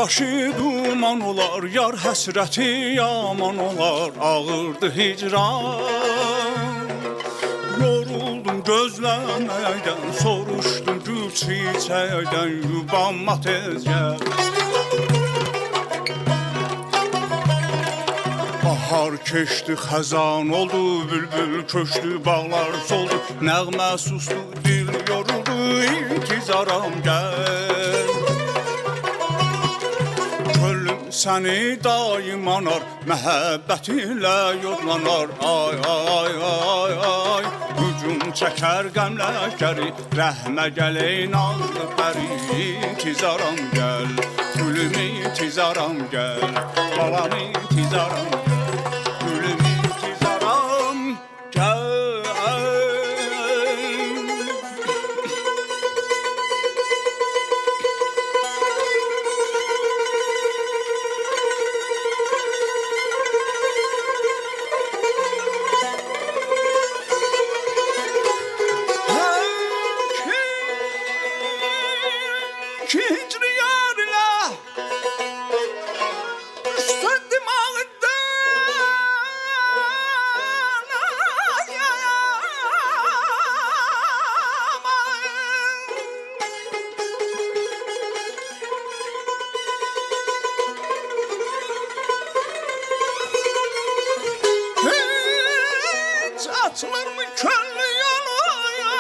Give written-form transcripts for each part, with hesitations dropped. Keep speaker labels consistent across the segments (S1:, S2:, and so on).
S1: başı duman olar, yar həsrəti yaman olar, ağırdı hicran. Yoruldum gözləməkdən, soruşdum gül çiçəkdən, yubanma tez gəl. Bahar keçdi, xəzan oldu, bülbül köçdü, bağlar soldu, nəğmə sustu, dil yoruldu, intizaram gəl. Könlüm səni daim anar, məhəbbət ilə yodlanar, ay ay ay ay. Hücum çəkər qəmləkəri, rəhmə gəl ey nazlı pəri, intizaram gəl. Gülüm intizaram gəl, balam intizaram gəl. Hicri yarına düşsen dimağından, ay ay aman. Hiç atılır mı könlü yoluna,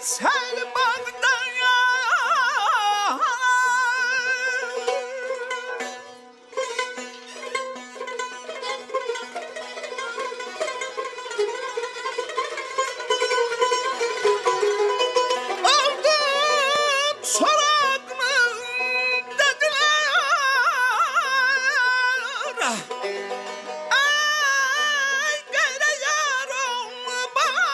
S1: sen bağdan ya. Aldım sorağını dediler, ay gene yarım bana.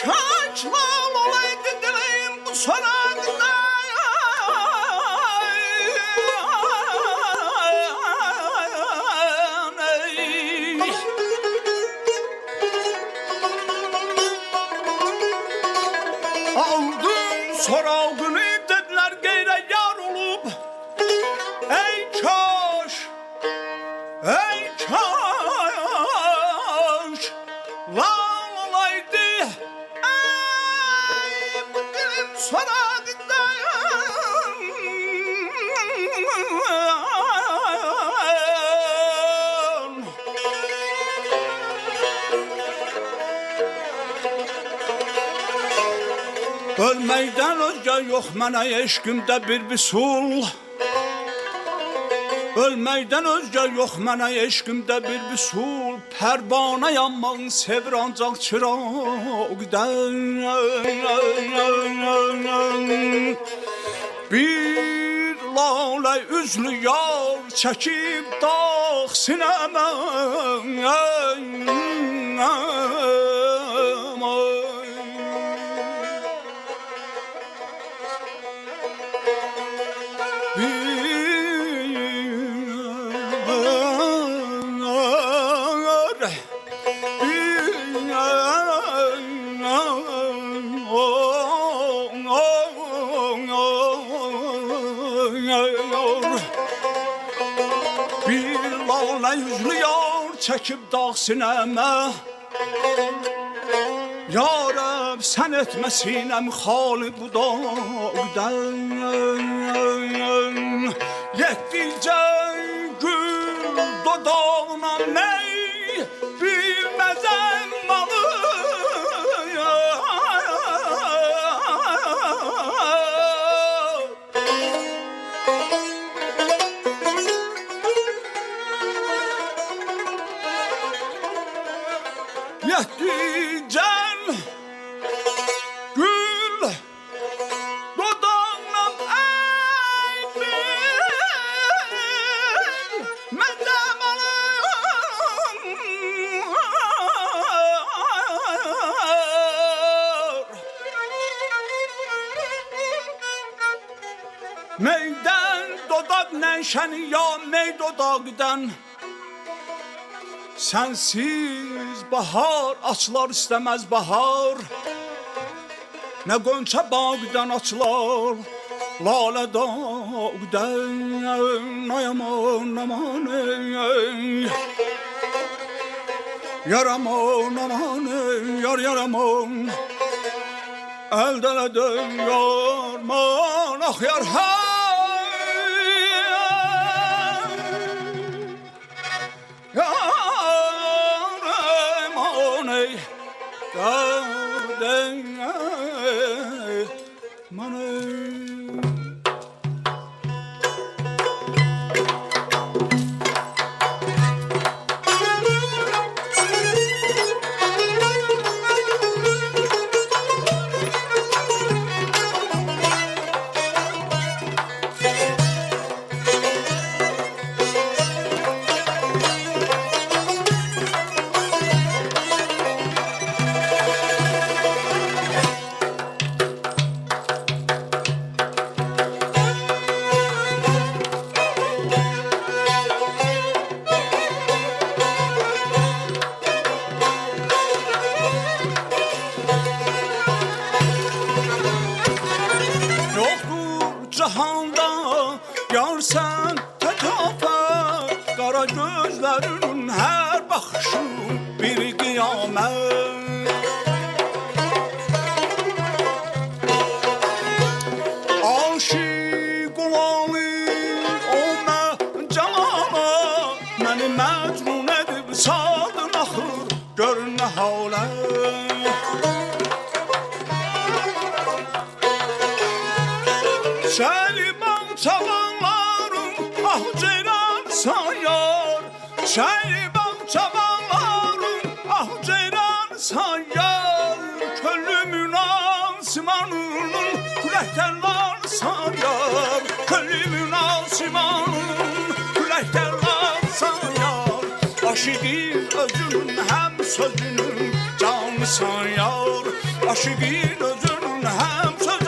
S1: Kaçmal olaydı dileğim bu sorağında. Aldım sorağını dediler geyre yar olup. Ey kaş, ey kaş, lan olaydı. Ay bu dilim sorağında. Ölməkdən özgə yox mənə eşqimdə bir visul. Ölməkdən özgə yox mənə eşqimdə bir visul. Pərvanə yanmağın sevir ancaq çıraqdən. Bir lalə üzlü yar çəkib dağ sinəmə. Bir lalə yüzlü yar çəkib dağ sinəmə. Ya Rəb, sən etmə sinəm xali bu dağdan. Yetdikcə gül dodağına ney bilməzəm malı. Yetdikcə gül dodağına ey bilməzəm malı. Meydan doda neşəni ya meydodaqdən Sensiz bahar açılar istemez bahar Ne gönçe bağdan açılar Lale dağdan Yaman aman Yaraman aman yar yaraman Elden eden yarman ah yar Yaraman ey Garden money Cahanda yar sen tetafet Kara gözlerinin her bakışı bir kıyamet Aşık olanı ona camala Beni mecnun edip saldın ahır Gör ne halet Şehriban çabanlarım ah ceyran sayar Şehriban çabanlarım ah ceyran sayar Kölümün asimanının küləklərlər sayar Kölümün asimanının küləklərlər sayar Aşıqın özünün həm sözünün canı sayar Aşıqın özünün həm sözünün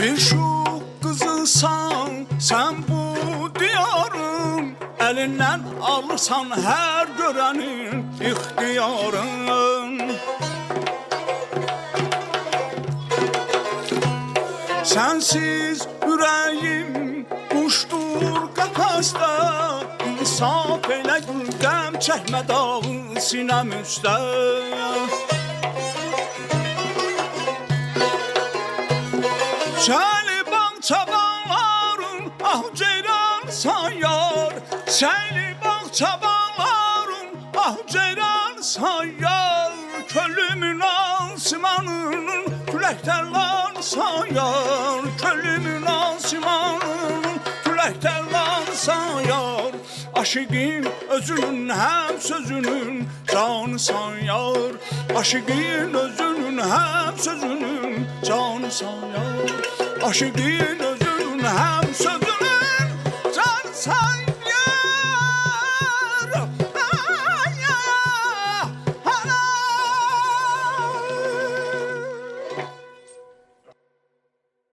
S1: Bir şu kızısan sen bu diyarın Elinden alırsan her görenin ihtiyarın Sensiz yüreğim kuştur kafeste İnsaf eyle gülgem çekme dağı sinem üstte Şehriban çabanlarım ah ceyran sayar Şehriban çabanlarım ah ceyran sayar Kölümün asimanının küləklərlər sayar Kölümün asimanının küləklərlər sayar Aşıqın özünün həm sözünün canı sayar Aşıqın özünün həm sözünün canı sayar Aşıqın özünün həm sözünün canı sayar